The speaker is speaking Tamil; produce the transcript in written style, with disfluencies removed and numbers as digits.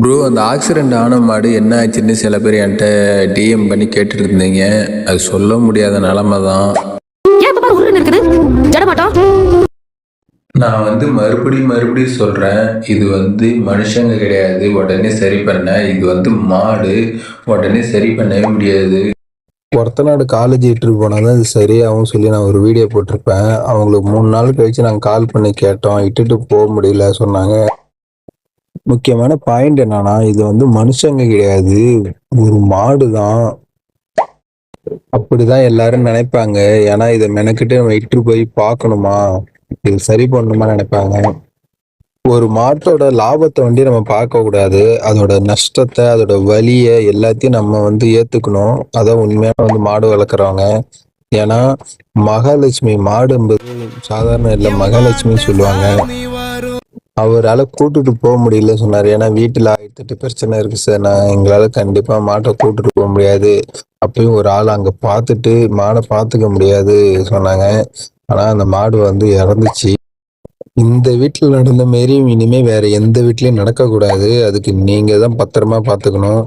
ப்ரோ அந்த ஆக்சிடெண்ட் ஆன மாடு என்ன ஆச்சுன்னு சில பேர் என்கிட்ட டிஎம் பண்ணி கேட்டுட்டு இருந்தீங்க. அது சொல்ல முடியாத நிலமை தான். நான் மறுபடியும் சொல்கிறேன், இது மனுஷங்க கிடையாது உடனே சரி பண்ண. இது மாடு, உடனே சரி பண்ணவே முடியாது. ஒருத்தநாடு காலேஜ் இட்டுட்டு போனாதான் அது சரியாகும் சொல்லி நான் ஒரு வீடியோ போட்டிருப்பேன். அவங்களுக்கு 3 நாள் கழிச்சு நாங்கள் கால் பண்ணி கேட்டோம், இட்டுட்டு போக முடியல சொன்னாங்க. முக்கியமான பாயிண்ட் என்னன்னா, இது மனுஷங்க கிடையாது, ஒரு மாடு தான். அப்படிதான் எல்லாரும் நினைப்பாங்க. ஏன்னா இதை மெனக்கிட்டு நம்ம இட்டு போய் பார்க்கணுமா, இது சரி பண்ணணுமா நினைப்பாங்க. ஒரு மாட்டோட லாபத்தை நம்ம பார்க்க கூடாது, அதோட நஷ்டத்தை, அதோட வலியை எல்லாத்தையும் நம்ம ஏத்துக்கணும். அதான் உண்மையான மாடு வளர்க்குறவங்க. ஏன்னா மகாலட்சுமி மாடு என்பது சாதாரண இல்லை, மகாலட்சுமி சொல்லுவாங்க. அவரால் கூட்டுட்டு போக முடியல சொன்னார். ஏன்னா வீட்டில் 1008 பிரச்சனை இருக்கு சார், நான் எங்களால் கண்டிப்பாக மாட்டை கூட்டுட்டு போக முடியாது. அப்பயும் ஒரு ஆள் அங்கே பார்த்துட்டு மாடை பார்த்துக்க முடியாது சொன்னாங்க. ஆனால் அந்த மாடு இறந்துச்சு. இந்த வீட்டில் நடந்த மாரி இனிமே வேற எந்த வீட்லயும் நடக்கக்கூடாது. அதுக்கு நீங்க தான் பத்திரமா பார்த்துக்கணும்.